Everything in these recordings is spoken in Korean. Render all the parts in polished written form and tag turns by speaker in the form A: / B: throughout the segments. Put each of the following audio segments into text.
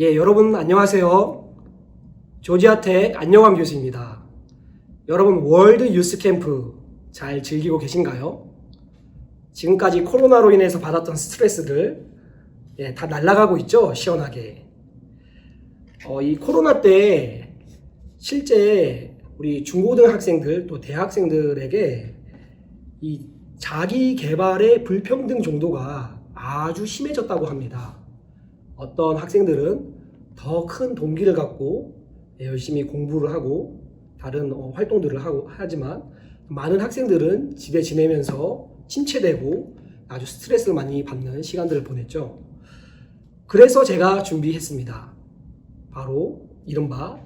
A: 여러분 안녕하세요. 조지아텍 안녕함 교수입니다. 여러분 월드 유스 캠프 잘 즐기고 계신가요? 지금까지 코로나로 인해서 받았던 스트레스들 다 날아가고 있죠? 시원하게. 이 코로나 때 실제 우리 중고등학생들 또 대학생들에게 이 자기 개발의 불평등 정도가 아주 심해졌다고 합니다. 어떤 학생들은 더 큰 동기를 갖고 열심히 공부를 하고 다른 활동들을 하지만 많은 학생들은 집에 지내면서 침체되고 아주 스트레스를 많이 받는 시간들을 보냈죠. 그래서 제가 준비했습니다. 바로 이른바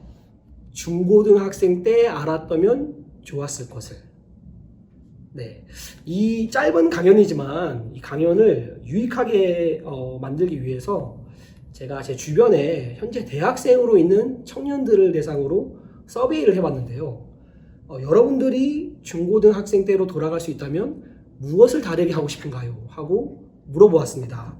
A: 중고등학생 때 알았다면 좋았을 것을. 이 짧은 강연이지만 이 강연을 유익하게 만들기 위해서 제가 제 주변에 현재 대학생으로 있는 청년들을 대상으로 서베이를 해봤는데요. 여러분들이 중고등학생 때로 돌아갈 수 있다면 무엇을 다르게 하고 싶은가요? 하고 물어보았습니다.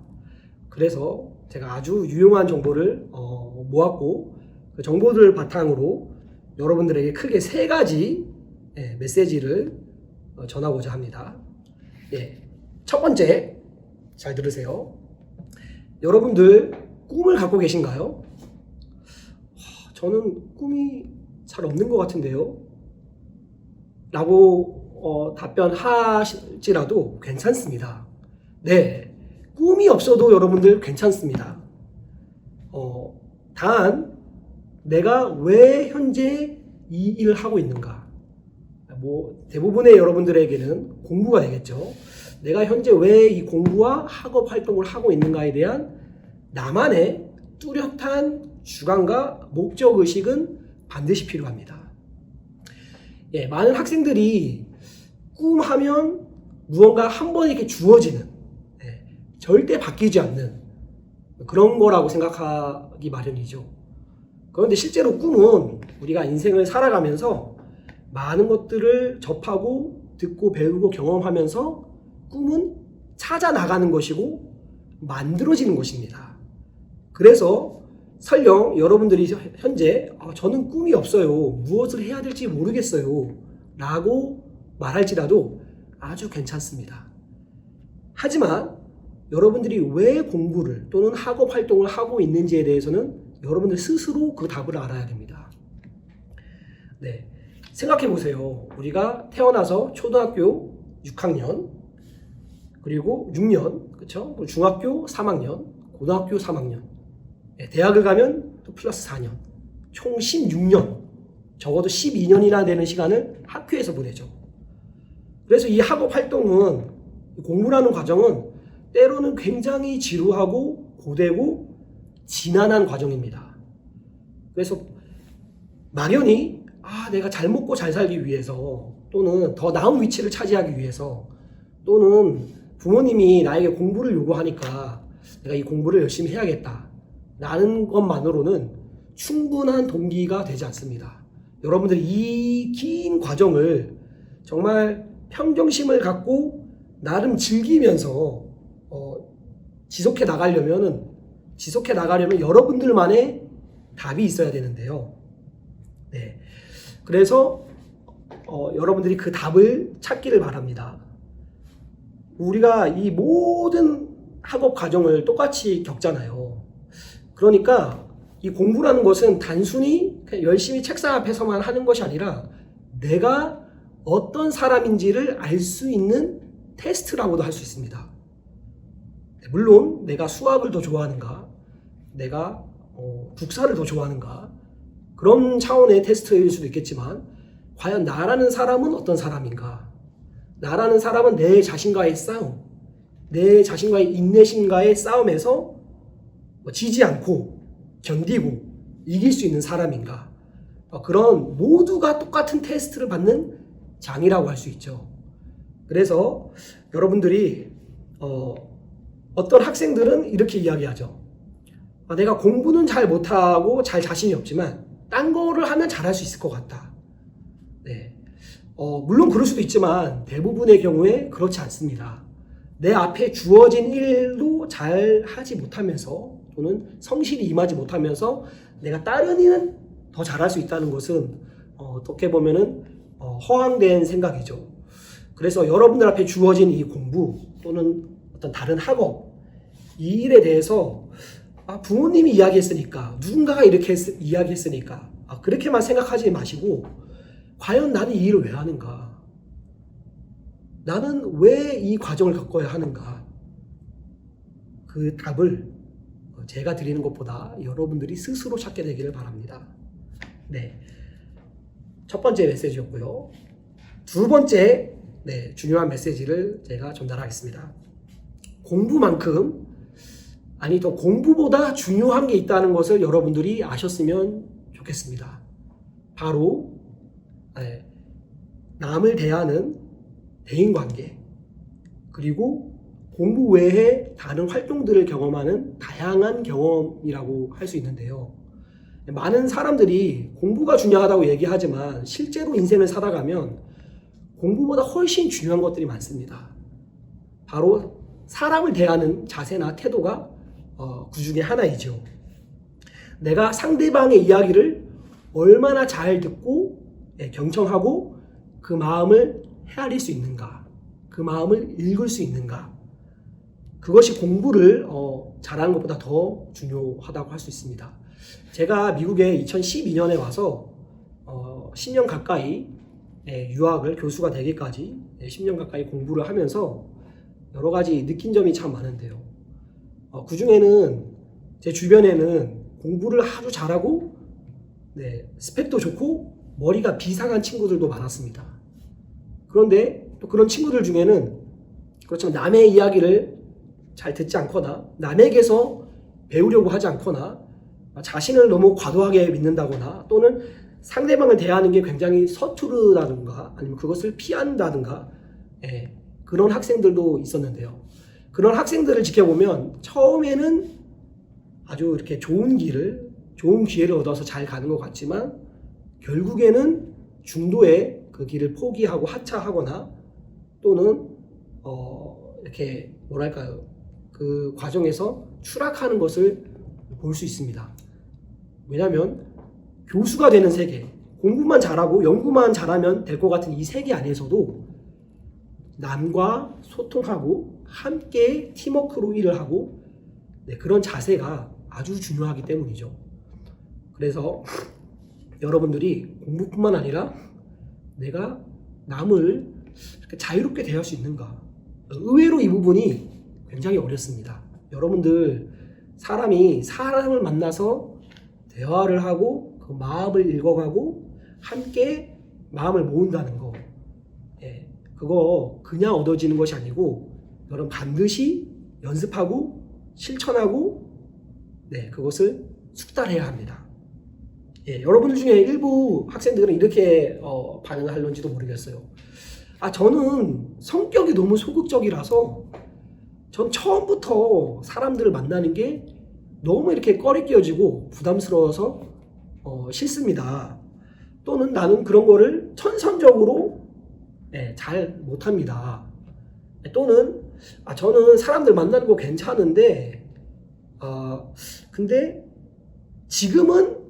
A: 그래서 제가 아주 유용한 정보를 모았고 그 정보들을 바탕으로 여러분들에게 크게 3가지 메시지를 전하고자 합니다. 첫 번째, 잘 들으세요. 여러분들 꿈을 갖고 계신가요? 저는 꿈이 잘 없는 것 같은데요? 라고 답변하실지라도 괜찮습니다. 꿈이 없어도 여러분들 괜찮습니다. 단 내가 왜 현재 이 일을 하고 있는가? 대부분의 여러분들에게는 공부가 되겠죠. 내가 현재 왜 이 공부와 학업 활동을 하고 있는가에 대한 나만의 뚜렷한 주관과 목적의식은 반드시 필요합니다. 많은 학생들이 꿈하면 무언가 한 번에 이렇게 주어지는, 절대 바뀌지 않는 그런 거라고 생각하기 마련이죠. 그런데 실제로 꿈은 우리가 인생을 살아가면서 많은 것들을 접하고 듣고 배우고 경험하면서 꿈은 찾아 나가는 것이고 만들어지는 것입니다. 그래서 설령 여러분들이 현재 저는 꿈이 없어요. 무엇을 해야 될지 모르겠어요. 라고 말할지라도 아주 괜찮습니다. 하지만 여러분들이 왜 공부를 또는 학업 활동을 하고 있는지에 대해서는 여러분들 스스로 그 답을 알아야 됩니다. 생각해 보세요. 우리가 태어나서 초등학교 6학년, 그리고 6년, 그렇죠? 중학교 3학년, 고등학교 3학년, 대학을 가면 또 플러스 4년, 총 16년, 적어도 12년이나 되는 시간을 학교에서 보내죠. 그래서 이 학업 활동은, 공부라는 과정은 때로는 굉장히 지루하고 고되고 지난한 과정입니다. 그래서 막연히 내가 잘 먹고 잘 살기 위해서, 또는 더 나은 위치를 차지하기 위해서, 또는 부모님이 나에게 공부를 요구하니까 내가 이 공부를 열심히 해야겠다 라는 것만으로는 충분한 동기가 되지 않습니다. 여러분들이 이 긴 과정을 정말 평정심을 갖고 나름 즐기면서 지속해 나가려면 여러분들만의 답이 있어야 되는데요. 그래서 여러분들이 그 답을 찾기를 바랍니다. 우리가 이 모든 학업 과정을 똑같이 겪잖아요. 그러니까 이 공부라는 것은 단순히 그냥 열심히 책상 앞에서만 하는 것이 아니라 내가 어떤 사람인지를 알 수 있는 테스트라고도 할 수 있습니다. 물론 내가 수학을 더 좋아하는가, 내가 국사를 더 좋아하는가, 그런 차원의 테스트일 수도 있겠지만 과연 나라는 사람은 어떤 사람인가, 나라는 사람은 내 자신과의 싸움, 내 자신과의 인내심과의 싸움에서 지지 않고 견디고 이길 수 있는 사람인가, 그런 모두가 똑같은 테스트를 받는 장이라고 할 수 있죠. 그래서 여러분들이 어떤 학생들은 이렇게 이야기하죠. 내가 공부는 잘 못하고 잘 자신이 없지만 딴 거를 하면 잘할 수 있을 것 같다. 물론 그럴 수도 있지만 대부분의 경우에 그렇지 않습니다. 내 앞에 주어진 일도 잘 하지 못하면서 또는 성실히 임하지 못하면서 내가 다른 일은 더 잘할 수 있다는 것은 어떻게 보면은 허황된 생각이죠. 그래서 여러분들 앞에 주어진 이 공부 또는 어떤 다른 학업, 이 일에 대해서 부모님이 이야기했으니까, 누군가가 이렇게 이야기했으니까 그렇게만 생각하지 마시고, 과연 나는 이 일을 왜 하는가? 나는 왜 이 과정을 겪어야 하는가? 그 답을 제가 드리는 것보다 여러분들이 스스로 찾게 되기를 바랍니다. 네, 첫 번째 메시지였고요. 두 번째 중요한 메시지를 제가 전달하겠습니다. 공부만큼, 아니 더 공부보다 중요한 게 있다는 것을 여러분들이 아셨으면 좋겠습니다. 바로 남을 대하는 대인관계, 그리고 공부 외에 다른 활동들을 경험하는 다양한 경험이라고 할 수 있는데요. 많은 사람들이 공부가 중요하다고 얘기하지만 실제로 인생을 살아가면 공부보다 훨씬 중요한 것들이 많습니다. 바로 사람을 대하는 자세나 태도가 그 중에 하나이죠. 내가 상대방의 이야기를 얼마나 잘 듣고 경청하고 그 마음을 헤아릴 수 있는가, 그 마음을 읽을 수 있는가, 그것이 공부를 잘하는 것보다 더 중요하다고 할 수 있습니다. 제가 미국에 2012년에 와서 10년 가까이 유학을, 교수가 되기까지 10년 가까이 공부를 하면서 여러 가지 느낀 점이 참 많은데요. 그 중에는 제 주변에는 공부를 아주 잘하고 스펙도 좋고 머리가 비상한 친구들도 많았습니다. 그런데 또 그런 친구들 중에는 그렇지만 남의 이야기를 잘 듣지 않거나 남에게서 배우려고 하지 않거나 자신을 너무 과도하게 믿는다거나 또는 상대방을 대하는 게 굉장히 서투르다든가 아니면 그것을 피한다든가 그런 학생들도 있었는데요. 그런 학생들을 지켜보면 처음에는 아주 이렇게 좋은 기회를 얻어서 잘 가는 것 같지만 결국에는 중도에 그 길을 포기하고 하차하거나 또는 이렇게 뭐랄까요, 그 과정에서 추락하는 것을 볼 수 있습니다. 왜냐하면 교수가 되는 세계, 공부만 잘하고 연구만 잘하면 될 것 같은 이 세계 안에서도 남과 소통하고 함께 팀워크로 일을 하고 그런 자세가 아주 중요하기 때문이죠. 그래서 여러분들이 공부뿐만 아니라 내가 남을 이렇게 자유롭게 대할 수 있는가, 의외로 이 부분이 굉장히 어렵습니다. 여러분들 사람이 사람을 만나서 대화를 하고 그 마음을 읽어가고 함께 마음을 모은다는 거, 그거 그냥 얻어지는 것이 아니고 여러분 반드시 연습하고 실천하고 그것을 숙달해야 합니다. 여러분들 중에 일부 학생들은 이렇게 반응을 할런지도 모르겠어요. 저는 성격이 너무 소극적이라서 전 처음부터 사람들을 만나는 게 너무 이렇게 꺼리 끼어지고 부담스러워서 싫습니다. 또는 나는 그런 거를 천선적으로 잘 못합니다. 또는 저는 사람들 만나는 거 괜찮은데 근데 지금은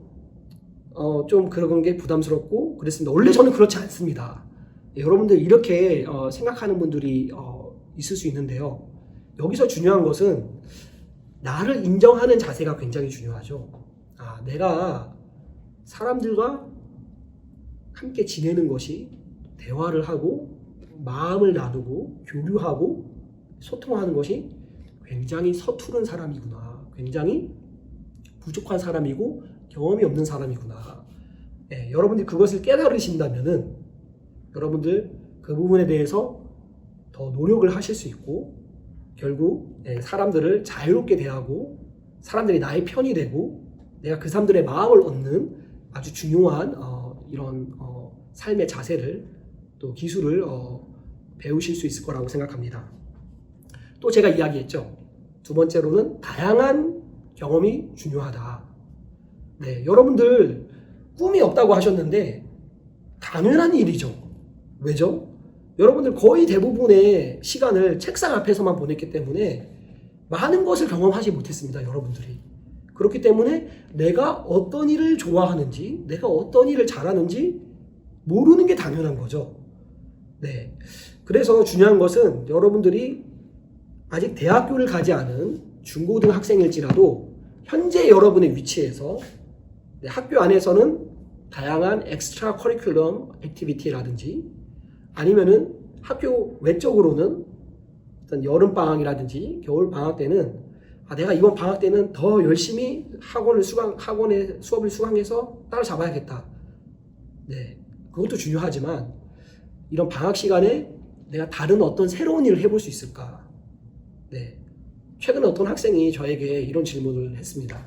A: 좀 그런 게 부담스럽고 그랬습니다. 원래 저는 그렇지 않습니다. 여러분들 이렇게 생각하는 분들이 있을 수 있는데요. 여기서 중요한 것은 나를 인정하는 자세가 굉장히 중요하죠. 내가 사람들과 함께 지내는 것이, 대화를 하고 마음을 나누고 교류하고 소통하는 것이 굉장히 서투른 사람이구나, 굉장히 부족한 사람이고 경험이 없는 사람이구나. 여러분들이 그것을 깨달으신다면은 여러분들 그 부분에 대해서 더 노력을 하실 수 있고 결국 사람들을 자유롭게 대하고 사람들이 나의 편이 되고 내가 그 사람들의 마음을 얻는 아주 중요한 이런 삶의 자세를 또 기술을 배우실 수 있을 거라고 생각합니다. 또 제가 이야기했죠. 두 번째로는 다양한 경험이 중요하다. 여러분들 꿈이 없다고 하셨는데 당연한 일이죠. 왜죠? 여러분들 거의 대부분의 시간을 책상 앞에서만 보냈기 때문에 많은 것을 경험하지 못했습니다. 여러분들이. 그렇기 때문에 내가 어떤 일을 좋아하는지, 내가 어떤 일을 잘하는지 모르는 게 당연한 거죠. 네. 그래서 중요한 것은 여러분들이 아직 대학교를 가지 않은 중고등학생일지라도 현재 여러분의 위치에서 학교 안에서는 다양한 엑스트라 커리큘럼 액티비티라든지 아니면은 학교 외적으로는 어떤 여름방학이라든지 겨울방학 때는 내가 이번 방학 때는 더 열심히 학원의 수업을 수강해서 따라잡아야겠다. 네. 그것도 중요하지만 이런 방학 시간에 내가 다른 어떤 새로운 일을 해볼 수 있을까? 네. 최근에 어떤 학생이 저에게 이런 질문을 했습니다.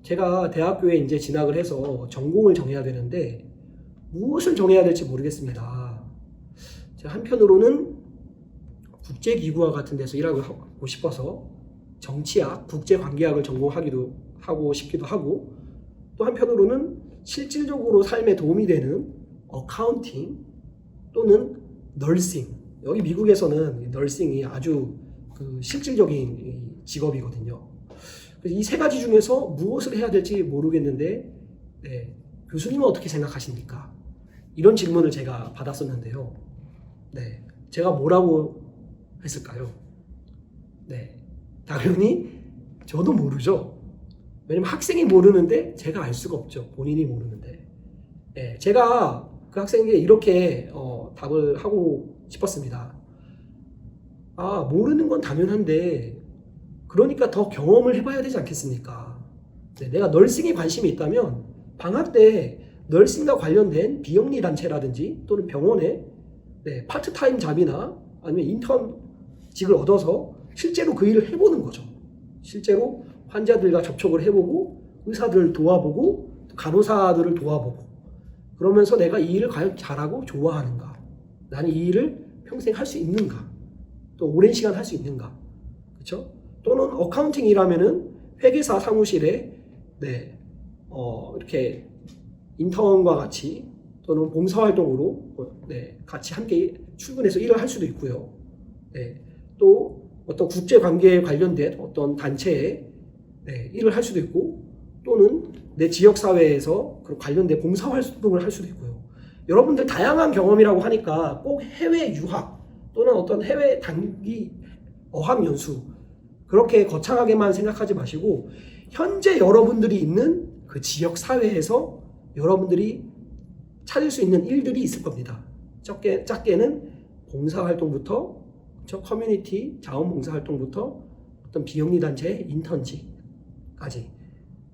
A: 제가 대학교에 이제 진학을 해서 전공을 정해야 되는데 무엇을 정해야 될지 모르겠습니다. 제가 한편으로는 국제기구와 같은 데서 일하고 싶어서 정치학, 국제관계학을 전공하기도 하고 싶기도 하고 또 한편으로는 실질적으로 삶에 도움이 되는 어카운팅 또는 널싱. 여기 미국에서는 널싱이 아주 실질적인 직업이거든요. 이 세 가지 중에서 무엇을 해야 될지 모르겠는데 네, 교수님은 어떻게 생각하십니까? 이런 질문을 제가 받았었는데요. 네, 제가 뭐라고 했을까요? 네, 당연히 저도 모르죠. 왜냐면 학생이 모르는데 제가 알 수가 없죠. 본인이 모르는데. 네, 제가 그 학생에게 이렇게 답을 하고 싶었습니다. 모르는 건 당연한데 그러니까 더 경험을 해봐야 되지 않겠습니까? 네, 내가 널싱에 관심이 있다면 방학 때 널싱과 관련된 비영리 단체라든지 또는 병원에 파트타임 잡이나 아니면 인턴직을 얻어서 실제로 그 일을 해보는 거죠. 실제로 환자들과 접촉을 해보고 의사들을 도와보고 간호사들을 도와보고 그러면서 내가 이 일을 과연 잘하고 좋아하는가? 나는 이 일을 평생 할 수 있는가? 또 오랜 시간 할 수 있는가? 그렇죠? 또는 어카운팅이라면은 회계사 사무실에 이렇게 인턴과 같이 또는 봉사활동으로 같이 함께 출근해서 일을 할 수도 있고요. 또 어떤 국제관계에 관련된 어떤 단체에 일을 할 수도 있고 또는 내 지역사회에서 관련된 봉사활동을 할 수도 있고요. 여러분들 다양한 경험이라고 하니까 꼭 해외 유학 또는 어떤 해외 단기 어학연수 그렇게 거창하게만 생각하지 마시고 현재 여러분들이 있는 그 지역사회에서 여러분들이 찾을 수 있는 일들이 있을 겁니다. 작게는 봉사활동부터 커뮤니티 자원봉사활동부터 어떤 비영리 단체의 인턴직까지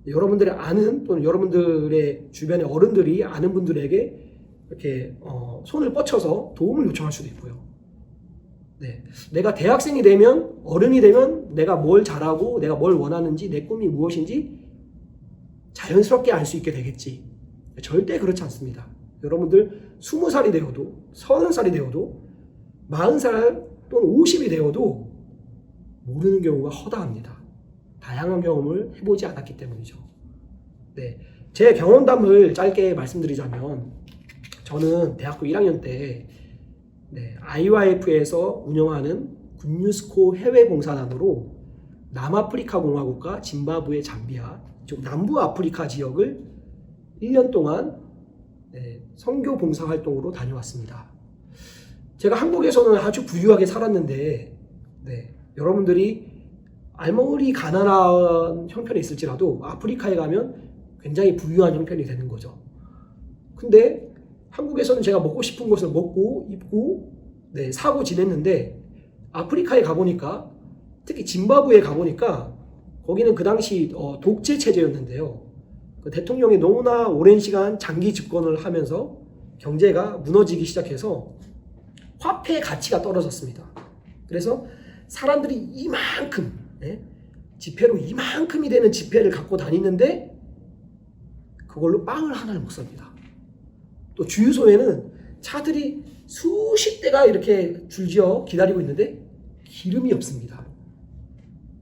A: 여러분들이 아는 또는 여러분들의 주변의 어른들이 아는 분들에게 이렇게 손을 뻗쳐서 도움을 요청할 수도 있고요. 내가 대학생이 되면 어른이 되면 내가 뭘 잘하고 내가 뭘 원하는지 내 꿈이 무엇인지 자연스럽게 알 수 있게 되겠지. 절대 그렇지 않습니다. 여러분들 20살이 되어도 30살이 되어도 40살 또는 50이 되어도 모르는 경우가 허다합니다. 다양한 경험을 해보지 않았기 때문이죠. 제 경험담을 짧게 말씀드리자면 저는 대학교 1학년 때 IYF에서 운영하는 군유스코 해외봉사단으로 남아프리카 공화국과 짐바브웨, 잠비아, 즉 남부 아프리카 지역을 1년 동안 선교 봉사활동으로 다녀왔습니다. 제가 한국에서는 아주 부유하게 살았는데 여러분들이 아무리 가난한 형편에 있을지라도 아프리카에 가면 굉장히 부유한 형편이 되는 거죠. 근데 한국에서는 제가 먹고 싶은 것을 먹고 입고 사고 지냈는데 아프리카에 가보니까 특히 짐바브웨에 가보니까 거기는 그 당시 독재 체제였는데요. 그 대통령이 너무나 오랜 시간 장기 집권을 하면서 경제가 무너지기 시작해서 화폐의 가치가 떨어졌습니다. 그래서 사람들이 이만큼 지폐로 이만큼이 되는 지폐를 갖고 다니는데 그걸로 빵을 하나를 못 삽니다. 또 주유소에는 차들이 수십 대가 이렇게 줄지어 기다리고 있는데 기름이 없습니다.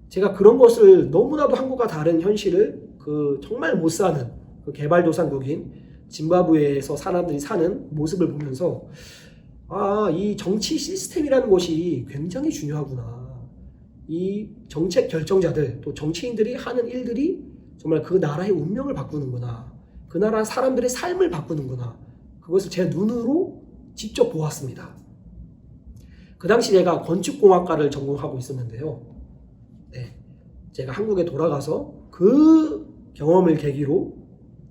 A: 제가 그런 것을 너무나도 한국과 다른 현실을 정말 못 사는 개발도상국인 짐바브웨에서 사람들이 사는 모습을 보면서 이 정치 시스템이라는 것이 굉장히 중요하구나. 이 정책 결정자들 또 정치인들이 하는 일들이 정말 그 나라의 운명을 바꾸는구나. 그 나라 사람들의 삶을 바꾸는구나. 그것을 제 눈으로 직접 보았습니다. 그 당시 제가 건축공학과를 전공하고 있었는데요. 네, 제가 한국에 돌아가서 그 경험을 계기로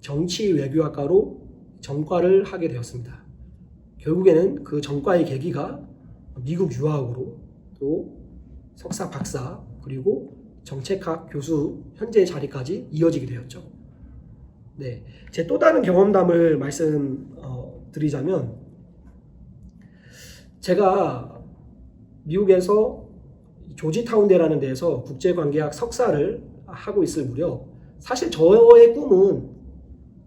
A: 정치 외교학과로 전과를 하게 되었습니다. 결국에는 그 전과의 계기가 미국 유학으로 또 석사, 박사 그리고 정책학 교수 현재 자리까지 이어지게 되었죠. 네, 제 또 다른 경험담을 말씀드리자면 제가 미국에서 조지타운대라는 데에서 국제관계학 석사를 하고 있을 무렵 사실 저의 꿈은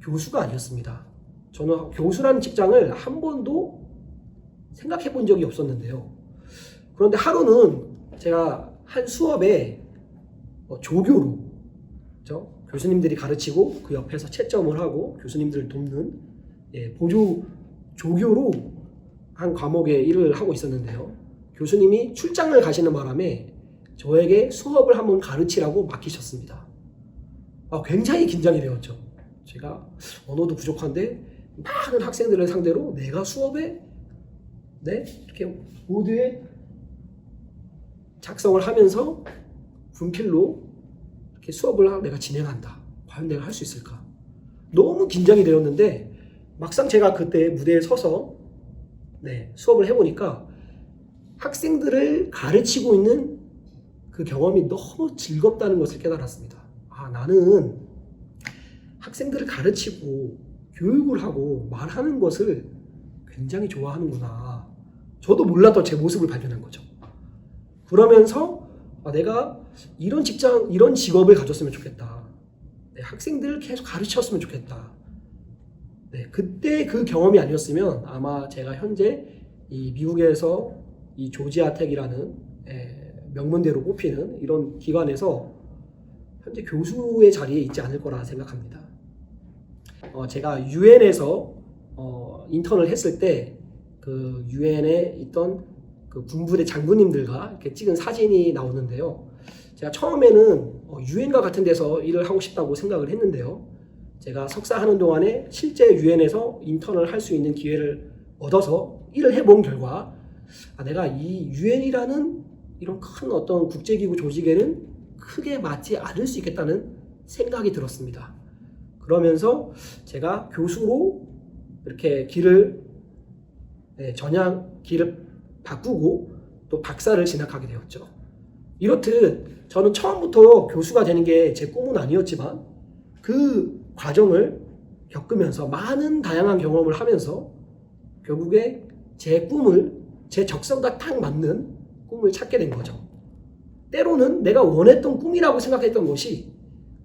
A: 교수가 아니었습니다. 저는 교수라는 직장을 한 번도 생각해 본 적이 없었는데요. 그런데 하루는 제가 한 수업에 조교로 그렇죠? 교수님들이 가르치고 그 옆에서 채점을 하고 교수님들을 돕는 보조 조교로 한 과목의 일을 하고 있었는데요. 교수님이 출장을 가시는 바람에 저에게 수업을 한번 가르치라고 맡기셨습니다. 굉장히 긴장이 되었죠. 제가 언어도 부족한데 많은 학생들을 상대로 내가 수업에 이렇게 보드에 작성을 하면서 분필로 이렇게 수업을 내가 진행한다. 과연 내가 할 수 있을까? 너무 긴장이 되었는데 막상 제가 그때 무대에 서서 수업을 해보니까 학생들을 가르치고 있는 그 경험이 너무 즐겁다는 것을 깨달았습니다. 나는 학생들을 가르치고 교육을 하고 말하는 것을 굉장히 좋아하는구나. 저도 몰랐던 제 모습을 발견한 거죠. 그러면서 내가 이런 직장, 이런 직업을 가졌으면 좋겠다. 학생들을 계속 가르쳤으면 좋겠다. 그때 그 경험이 아니었으면 아마 제가 현재 이 미국에서 이 조지아텍이라는 명문대로 뽑히는 이런 기관에서 현재 교수의 자리에 있지 않을 거라 생각합니다. 제가 유엔에서 인턴을 했을 때 그 유엔에 있던 그 군부대 장군님들과 이렇게 찍은 사진이 나오는데요. 제가 처음에는 유엔과 같은 데서 일을 하고 싶다고 생각을 했는데요. 제가 석사하는 동안에 실제 유엔에서 인턴을 할 수 있는 기회를 얻어서 일을 해본 결과 내가 이 유엔이라는 이런 큰 어떤 국제기구 조직에는 크게 맞지 않을 수 있겠다는 생각이 들었습니다. 그러면서 제가 교수로 이렇게 길을 바꾸고 또 박사를 진학하게 되었죠. 이렇듯 저는 처음부터 교수가 되는 게 제 꿈은 아니었지만 그 과정을 겪으면서 많은 다양한 경험을 하면서 결국에 제 꿈을 제 적성과 딱 맞는 꿈을 찾게 된 거죠. 때로는 내가 원했던 꿈이라고 생각했던 것이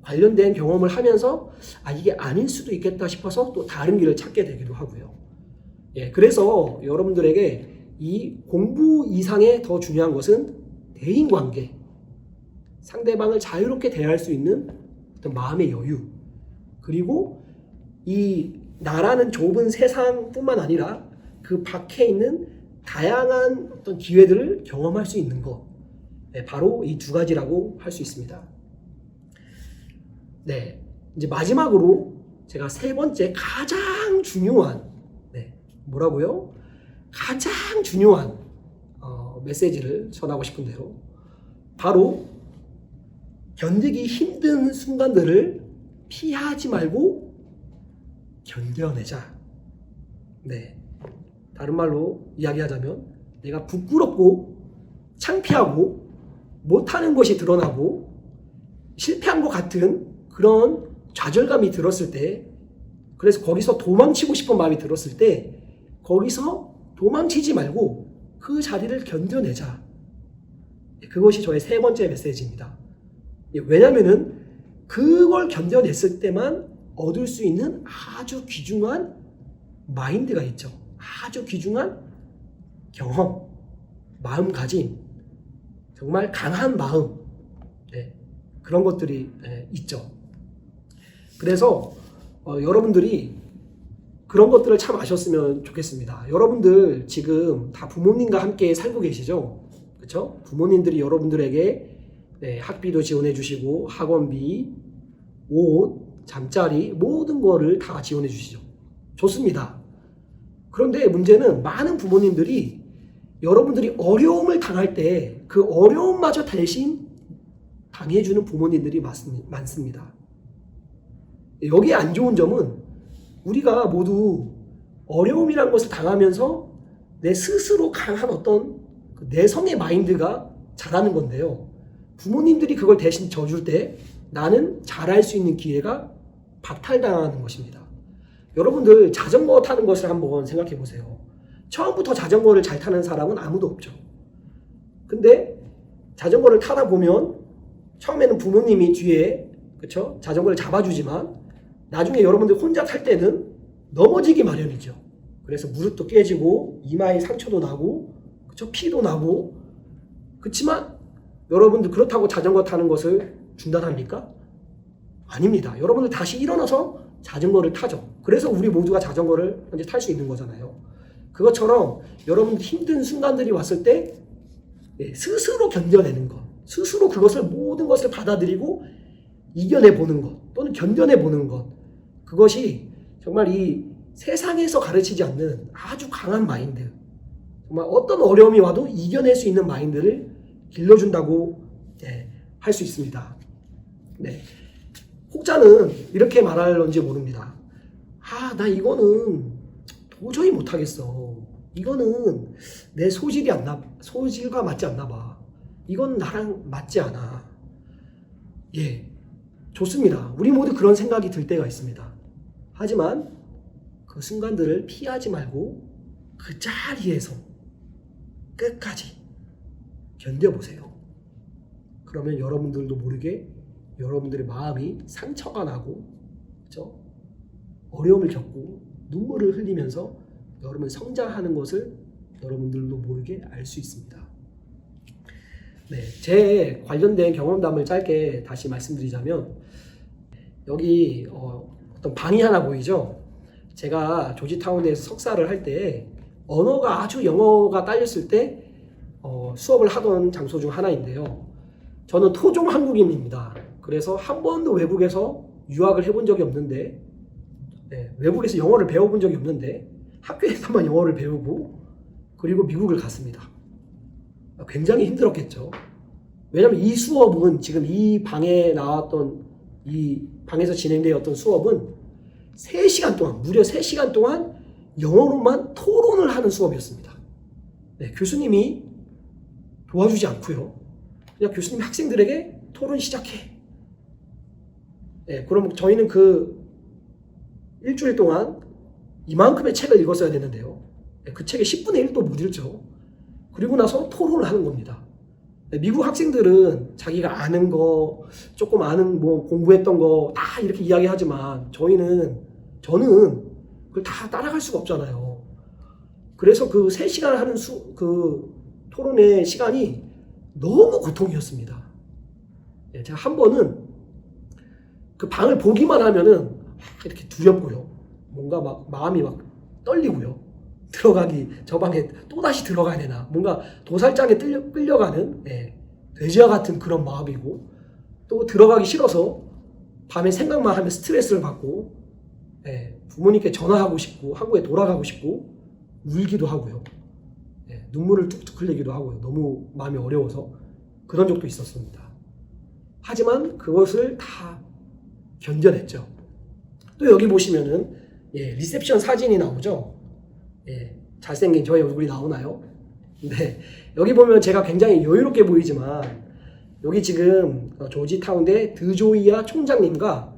A: 관련된 경험을 하면서 이게 아닐 수도 있겠다 싶어서 또 다른 길을 찾게 되기도 하고요. 그래서 여러분들에게 이 공부 이상의 더 중요한 것은 대인관계, 상대방을 자유롭게 대할 수 있는 어떤 마음의 여유, 그리고 이 나라는 좁은 세상뿐만 아니라 그 밖에 있는 다양한 어떤 기회들을 경험할 수 있는 것, 바로 이 두 가지라고 할 수 있습니다. 이제 마지막으로 제가 세 번째 가장 중요한 뭐라고요? 가장 중요한 메시지를 전하고 싶은데요. 바로 견디기 힘든 순간들을 피하지 말고 견뎌내자. 다른 말로 이야기하자면 내가 부끄럽고 창피하고 못하는 것이 드러나고 실패한 것 같은 그런 좌절감이 들었을 때, 그래서 거기서 도망치고 싶은 마음이 들었을 때 거기서 도망치지 말고 그 자리를 견뎌내자. 그것이 저의 세 번째 메시지입니다. 왜냐면은 그걸 견뎌냈을 때만 얻을 수 있는 아주 귀중한 마인드가 있죠. 아주 귀중한 경험, 마음가짐, 정말 강한 마음, 그런 것들이 있죠. 그래서 여러분들이 그런 것들을 참 아셨으면 좋겠습니다. 여러분들 지금 다 부모님과 함께 살고 계시죠? 그렇죠? 부모님들이 여러분들에게 네, 학비도 지원해 주시고 학원비, 옷, 잠자리 모든 거를 다 지원해 주시죠. 좋습니다. 그런데 문제는 많은 부모님들이 여러분들이 어려움을 당할 때 그 어려움마저 대신 당해주는 부모님들이 많습니다. 여기에 안 좋은 점은 우리가 모두 어려움이란 것을 당하면서 내 스스로 강한 어떤 내성의 마인드가 자라는 건데요. 부모님들이 그걸 대신 져줄 때 나는 잘할 수 있는 기회가 박탈당하는 것입니다. 여러분들 자전거 타는 것을 한번 생각해 보세요. 처음부터 자전거를 잘 타는 사람은 아무도 없죠. 근데 자전거를 타다 보면 처음에는 부모님이 뒤에 그쵸? 자전거를 잡아주지만 나중에 여러분들 혼자 탈 때는 넘어지기 마련이죠. 그래서 무릎도 깨지고 이마에 상처도 나고 그쵸? 피도 나고 그렇지만 여러분들 그렇다고 자전거 타는 것을 중단합니까? 아닙니다. 여러분들 다시 일어나서 자전거를 타죠. 그래서 우리 모두가 자전거를 현재 탈 수 있는 거잖아요. 그것처럼 여러분들 힘든 순간들이 왔을 때 스스로 견뎌내는 것, 스스로 그것을 모든 것을 받아들이고 이겨내 보는 것 또는 견뎌내 보는 것, 그것이 정말 이 세상에서 가르치지 않는 아주 강한 마인드, 정말 어떤 어려움이 와도 이겨낼 수 있는 마인드를 길러준다고 할 수 있습니다. 네. 혹자는 이렇게 말할런지 모릅니다. 나 이거는 도저히 못하겠어. 이거는 내 소질과 맞지 않나 봐. 이건 나랑 맞지 않아. 예, 좋습니다. 우리 모두 그런 생각이 들 때가 있습니다. 하지만 그 순간들을 피하지 말고 그 자리에서 끝까지 견뎌보세요. 그러면 여러분들도 모르게 여러분들의 마음이 상처가 나고, 그렇죠? 어려움을 겪고 눈물을 흘리면서 여러분 성장하는 것을 여러분들도 모르게 알 수 있습니다. 네, 제 관련된 경험담을 짧게 다시 말씀드리자면 여기 어떤 방이 하나 보이죠? 제가 조지타운에서 석사를 할 때 언어가 아주 영어가 딸렸을 때 수업을 하던 장소 중 하나인데요. 저는 토종 한국인입니다. 그래서 한 번도 외국에서 유학을 해본 적이 없는데 외국에서 영어를 배워본 적이 없는데 학교에서만 영어를 배우고 그리고 미국을 갔습니다. 굉장히 힘들었겠죠. 왜냐하면 이 수업은 지금 이 방에 나왔던 이 방에서 진행되었던 수업은 3시간 동안 무려 3시간 동안 영어로만 토론을 하는 수업이었습니다. 네, 교수님이 도와주지 않고요. 그냥 교수님이 학생들에게 토론 시작해. 네, 그럼 저희는 그 일주일 동안 이만큼의 책을 읽었어야 되는데요. 그 책의 10분의 1도 못 읽죠. 그리고 나서 토론을 하는 겁니다. 미국 학생들은 자기가 아는 거, 조금 아는 뭐 공부했던 거 다 이렇게 이야기하지만 저는 그걸 다 따라갈 수가 없잖아요. 그래서 그 3시간 하는 그 토론의 시간이 너무 고통이었습니다. 제가 한 번은 그 방을 보기만 하면은 이렇게 두렵고요. 뭔가 막 마음이 막 떨리고요. 저 방에 또다시 들어가야 되나. 뭔가 도살장에 끌려가는 돼지와 같은 그런 마음이고 또 들어가기 싫어서 밤에 생각만 하면 스트레스를 받고 부모님께 전화하고 싶고 한국에 돌아가고 싶고 울기도 하고요. 눈물을 툭툭 흘리기도 하고요. 너무 마음이 어려워서 그런 적도 있었습니다. 하지만 그것을 다 견뎌냈죠. 또 여기 보시면은 리셉션 사진이 나오죠. 잘생긴 저의 얼굴이 나오나요? 네, 여기 보면 제가 굉장히 여유롭게 보이지만 여기 지금 조지타운대 드조이아 총장님과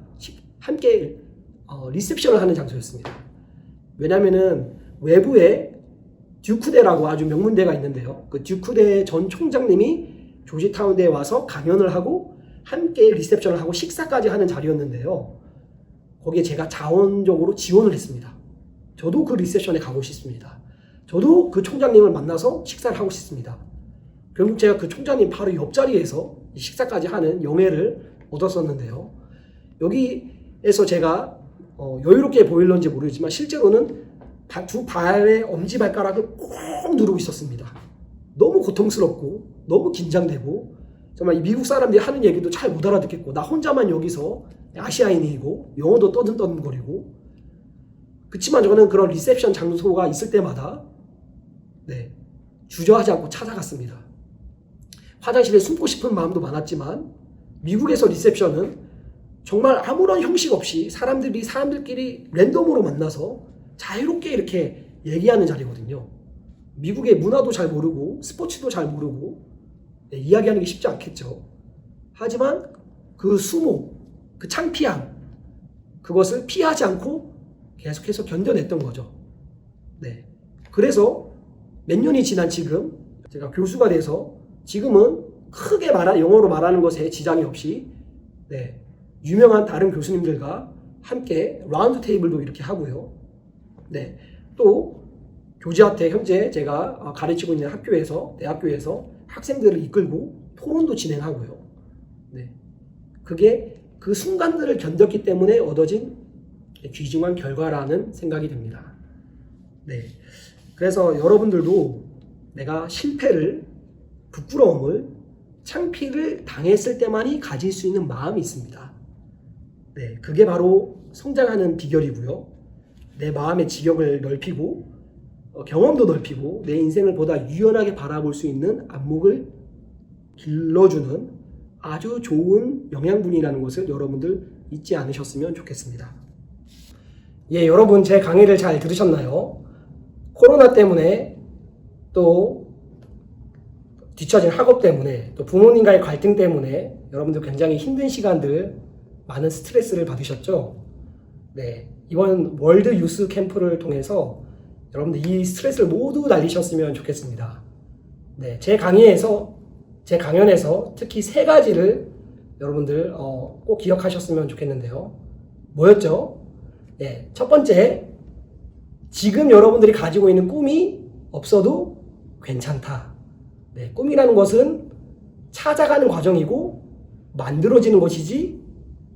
A: 함께 리셉션을 하는 장소였습니다. 왜냐면은 외부에 듀크대라고 아주 명문대가 있는데요. 그 듀크대 전 총장님이 조지타운대에 와서 강연을 하고 함께 리셉션을 하고 식사까지 하는 자리였는데요. 거기에 제가 자원적으로 지원을 했습니다. 저도 그 리셉션에 가고 싶습니다. 저도 그 총장님을 만나서 식사를 하고 싶습니다. 결국 제가 그 총장님 바로 옆자리에서 식사까지 하는 영예를 얻었었는데요. 여기에서 제가 여유롭게 보일런지 모르지만 실제로는 두 발의 엄지발가락을 꼭 누르고 있었습니다. 너무 고통스럽고 너무 긴장되고 정말 이 미국 사람들이 하는 얘기도 잘 못 알아듣겠고 나 혼자만 여기서 아시아인이고 영어도 떠듬떠듬거리고 그치만 저는 그런 리셉션 장소가 있을 때마다 주저하지 않고 찾아갔습니다. 화장실에 숨고 싶은 마음도 많았지만 미국에서 리셉션은 정말 아무런 형식 없이 사람들끼리 랜덤으로 만나서 자유롭게 이렇게 얘기하는 자리거든요. 미국의 문화도 잘 모르고 스포츠도 잘 모르고 이야기하는 게 쉽지 않겠죠. 하지만 그 수모, 그 창피함 그것을 피하지 않고 계속해서 견뎌냈던 거죠. 그래서 몇 년이 지난 지금 제가 교수가 돼서 지금은 크게 영어로 말하는 것에 지장이 없이 유명한 다른 교수님들과 함께 라운드 테이블도 이렇게 하고요. 또 교지한테 현재 제가 가르치고 있는 대학교에서 학생들을 이끌고 토론도 진행하고요. 그게 그 순간들을 견뎠기 때문에 얻어진 귀중한 결과라는 생각이 듭니다. 그래서 여러분들도 내가 실패를, 부끄러움을, 창피를 당했을 때만이 가질 수 있는 마음이 있습니다. 그게 바로 성장하는 비결이고요. 내 마음의 지경을 넓히고 경험도 넓히고 내 인생을 보다 유연하게 바라볼 수 있는 안목을 길러주는 아주 좋은 영양분이라는 것을 여러분들 잊지 않으셨으면 좋겠습니다. 여러분 제 강의를 잘 들으셨나요? 코로나 때문에 또 뒤처진 학업 때문에 또 부모님과의 갈등 때문에 여러분들 굉장히 힘든 시간들 많은 스트레스를 받으셨죠? 이번 월드 유스 캠프를 통해서 여러분들 이 스트레스를 모두 날리셨으면 좋겠습니다. 제 강연에서 특히 3가지를 여러분들 꼭 기억하셨으면 좋겠는데요. 뭐였죠? 첫 번째, 지금 여러분들이 가지고 있는 꿈이 없어도 괜찮다. 꿈이라는 것은 찾아가는 과정이고 만들어지는 것이지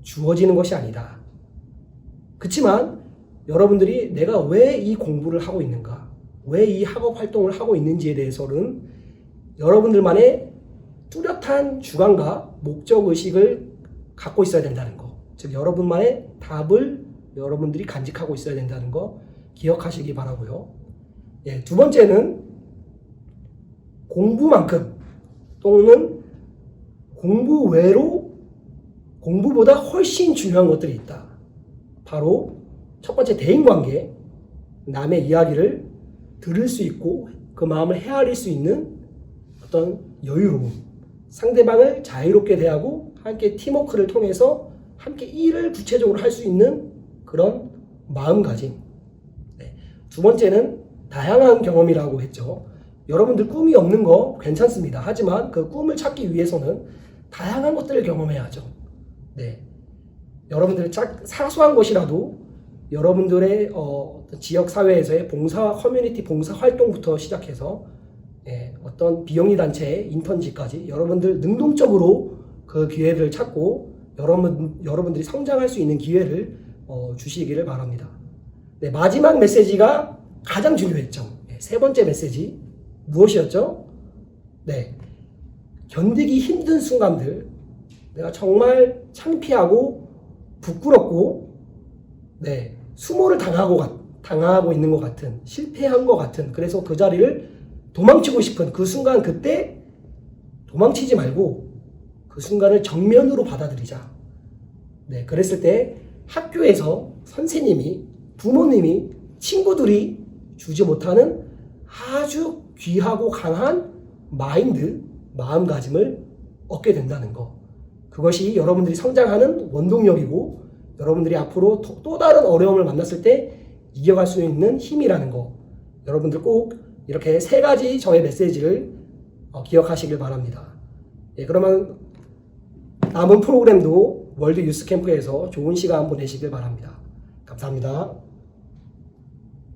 A: 주어지는 것이 아니다. 그치만 여러분들이 내가 왜 이 공부를 하고 있는가, 왜 이 학업 활동을 하고 있는지에 대해서는 여러분들만의 뚜렷한 주관과 목적의식을 갖고 있어야 된다는 거. 즉 여러분만의 답을 여러분들이 간직하고 있어야 된다는 거 기억하시기 바라고요. 두 번째는 공부만큼 또는 공부 외로 공부보다 훨씬 중요한 것들이 있다. 바로 첫 번째 대인관계, 남의 이야기를 들을 수 있고 그 마음을 헤아릴 수 있는 어떤 여유로움, 상대방을 자유롭게 대하고 함께 팀워크를 통해서 함께 일을 구체적으로 할 수 있는 그런 마음가짐. 두 번째는 다양한 경험이라고 했죠. 여러분들 꿈이 없는 거 괜찮습니다. 하지만 그 꿈을 찾기 위해서는 다양한 것들을 경험해야 하죠. 여러분들의 사소한 것이라도 여러분들의 지역 사회에서의 봉사, 커뮤니티 봉사 활동부터 시작해서 어떤 비영리 단체의 인턴지까지 여러분들 능동적으로 그 기회를 찾고 여러분들이 성장할 수 있는 기회를 주시기를 바랍니다. 마지막 메시지가 가장 중요했죠. 3번째 메시지 무엇이었죠? 견디기 힘든 순간들, 내가 정말 창피하고 부끄럽고 수모를 당하고 있는 것 같은, 실패한 것 같은, 그래서 그 자리를 도망치고 싶은 그 순간, 그때 도망치지 말고 그 순간을 정면으로 받아들이자. 그랬을 때 학교에서 선생님이, 부모님이, 친구들이 주지 못하는 아주 귀하고 강한 마음가짐을 얻게 된다는 거. 그것이 여러분들이 성장하는 원동력이고 여러분들이 앞으로 또 다른 어려움을 만났을 때 이겨갈 수 있는 힘이라는 거. 여러분들 꼭 이렇게 3가지 저의 메시지를 기억하시길 바랍니다. 그러면 남은 프로그램도 월드 유스 캠프에서 좋은 시간 보내시길 바랍니다. 감사합니다.